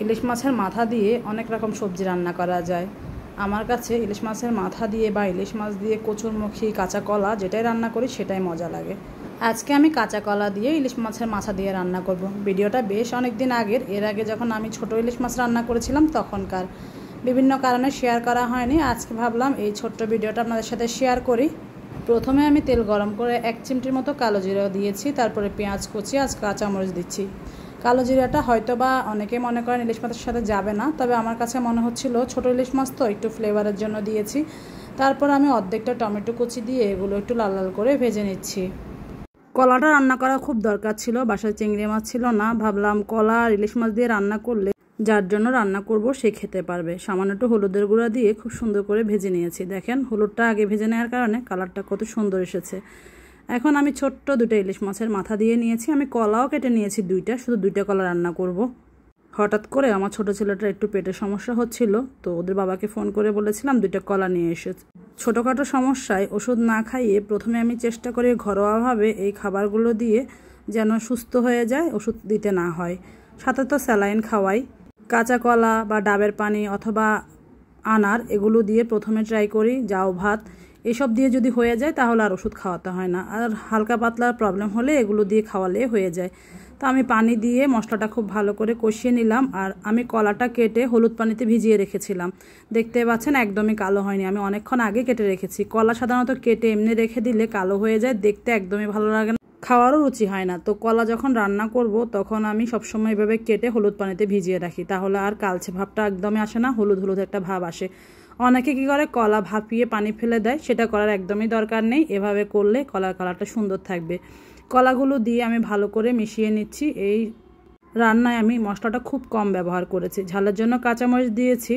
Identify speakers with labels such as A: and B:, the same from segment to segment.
A: ইলিশ মাছের মাথা দিয়ে অনেক রকম সবজি রান্না করা যায়। আমার কাছে ইলিশ মাছের মাথা দিয়ে বা ইলিশ মাছ দিয়ে কচুরমুখী কাঁচা কলা যেটাই রান্না করি সেটাই মজা লাগে। আজকে আমি কাঁচা কলা দিয়ে ইলিশ মাছের মাথা দিয়ে রান্না করব। ভিডিওটা বেশ অনেক দিন আগের, এর আগে যখন আমি ছোট ইলিশ মাছ রান্না করেছিলাম তখনকার, বিভিন্ন কারণে শেয়ার করা হয়নি। আজকে ভাবলাম এই ছোট্ট ভিডিওটা আপনাদের সাথে শেয়ার করি। প্রথমে আমি তেল গরম করে 1 চিমটির মতো কালো জিরা দিয়েছি, তারপরে পেঁয়াজ কুচি আর কাঁচামরিচ দিচ্ছি। কালো জিরাটা হয়তো বা অনেকে মনে করেন ইলিশ মাছের সাথে যাবে না, তবে আমার কাছে মনে হচ্ছিল ছোটো ইলিশ মাছ তো একটু ফ্লেভারের জন্য দিয়েছি। তারপর আমি অর্ধেকটা টমেটো কুচি দিয়ে এগুলো একটু লাল লাল করে ভেজে নিচ্ছি। কলাটা রান্না করা খুব দরকার ছিল, বাসায় চিংড়ি মাছ ছিল না, ভাবলাম কলা আর ইলিশ মাছ দিয়ে রান্না করলে যার জন্য রান্না করব সে খেতে পারবে। সামান্য একটু হলুদের গুঁড়া দিয়ে খুব সুন্দর করে ভেজে নিয়েছি। দেখেন হলুদটা আগে ভেজে নেওয়ার কারণে কালারটা কত সুন্দর এসেছে। এখন আমি ছোট্ট 2টা ইলিশ মাছের মাথা দিয়ে নিয়েছি। আমি কলাও কেটে নিয়েছি 2টা, শুধু 2টা কলা রান্না করব। হঠাৎ করে আমার ছোট ছেলেটার একটু পেটের সমস্যা হচ্ছিল, তো ওদের বাবাকে ফোন করে বলেছিলাম 2টা কলা নিয়ে এসেছে। ছোটোখাটো সমস্যায় ওষুধ না খাইয়ে প্রথমে আমি চেষ্টা করি ঘরোয়াভাবে এই খাবারগুলো দিয়ে যেন সুস্থ হয়ে যায়, ওষুধ দিতে না হয়। সাথে তো স্যালাইন খাওয়াই। কাঁচা কলা বা ডাবের পানি অথবা আনার এগুলো দিয়ে প্রথমে ট্রাই করি। জাউ ভাত এসব দিয়ে যদি হয়ে যায় তাহলে আর ওষুধ খাওয়াতে হয় না, আর হালকা পাতলা প্রবলেম হলে এগুলো দিয়ে খাওয়ালে হয়ে যায়। তো আমি পানি দিয়ে মশলাটা খুব ভালো করে কষিয়ে নিলাম। আর আমি কলাটা কেটে হলুদ পানিতে ভিজিয়ে রেখেছিলাম। দেখতে পাচ্ছেন একদমই কালো হয়নি, আমি অনেকক্ষণ আগে কেটে রেখেছি। কলা সাধারণত কেটে এমনি রেখে দিলে কালো হয়ে যায়, দেখতে একদমই ভালো লাগে না, খাওয়ারও রুচি হয় না। তো কলা যখন রান্না করব তখন আমি সবসময় এভাবে কেটে হলুদ পানিতে ভিজিয়ে রাখি, তাহলে আর কালচে ভাবটা একদমই আসে না, হলুদ হলুদ একটা ভাব আসে। অনেকে কী করে কলা ভাপিয়ে পানি ফেলে দেয়, সেটা করার একদমই দরকার নেই। এভাবে করলে কলার কালারটা সুন্দর থাকবে। কলাগুলো দিয়ে আমি ভালো করে মিশিয়ে নিচ্ছি। এই রান্নায় আমি মশলাটা খুব কম ব্যবহার করেছি। ঝালের জন্য কাঁচামরিচ দিয়েছি,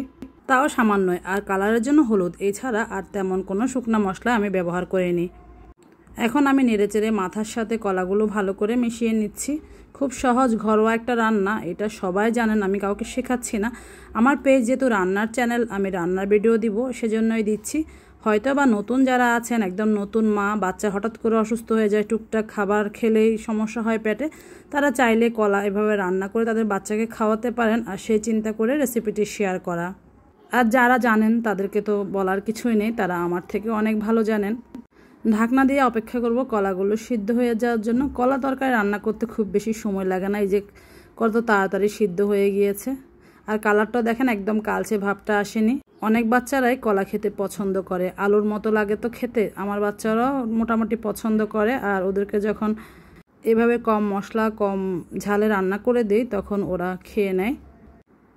A: তাও সামান্যই, আর কালারের জন্য হলুদ, এছাড়া আর তেমন কোনো শুকনো মশলা আমি ব্যবহার করিনি। এখন আমি নেড়েচেড়ে মাথার সাথে কলাগুলো ভালো করে মিশিয়ে নিচ্ছি। খুব সহজ ঘরোয়া একটা রান্না, এটা সবাই জানেন, আমি কাউকে শেখাচ্ছি না। আমার পেজ যেহেতু রান্নার চ্যানেল, আমি রান্নার ভিডিও দিব সেজন্যই দিচ্ছি। হয়তো বা নতুন যারা আছেন, একদম নতুন মা, বাচ্চা হঠাৎ করে অসুস্থ হয়ে যায়, টুকটাক খাবার খেলেই সমস্যা হয় পেটে, তারা চাইলে কলা এভাবে রান্না করে তাদের বাচ্চাকে খাওয়াতে পারেন, আর সেই চিন্তা করে রেসিপিটি শেয়ার করা। আর যারা জানেন তাদেরকে তো বলার কিছুই নেই, তারা আমার থেকে অনেক ভালো জানেন। ঢাকনা দিয়ে অপেক্ষা করব কলাগুলো সিদ্ধ হয়ে যাওয়ার জন্য। কলা তরকারি রান্না করতে খুব বেশি সময় লাগে না, এই যে কত তাড়াতাড়ি সিদ্ধ হয়ে গিয়েছে। আর কালারটা দেখেন একদম কালচে ভাবটা আসেনি। অনেক বাচ্চারাই কলা খেতে পছন্দ করে, আলুর মতো লাগে তো খেতে। আমার বাচ্চারাও মোটামুটি পছন্দ করে, আর ওদেরকে যখন এভাবে কম মশলা কম ঝালে রান্না করে দিই তখন ওরা খেয়ে নেয়।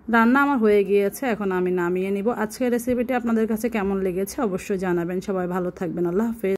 A: রান্না আমার হয়ে গিয়েছে, এখন আমি নামিয়ে নিব। আজকের রেসিপিটি আপনাদের কাছে কেমন লেগেছে অবশ্যই জানাবেন। সবাই ভালো থাকবেন, আল্লাহ হাফেজ।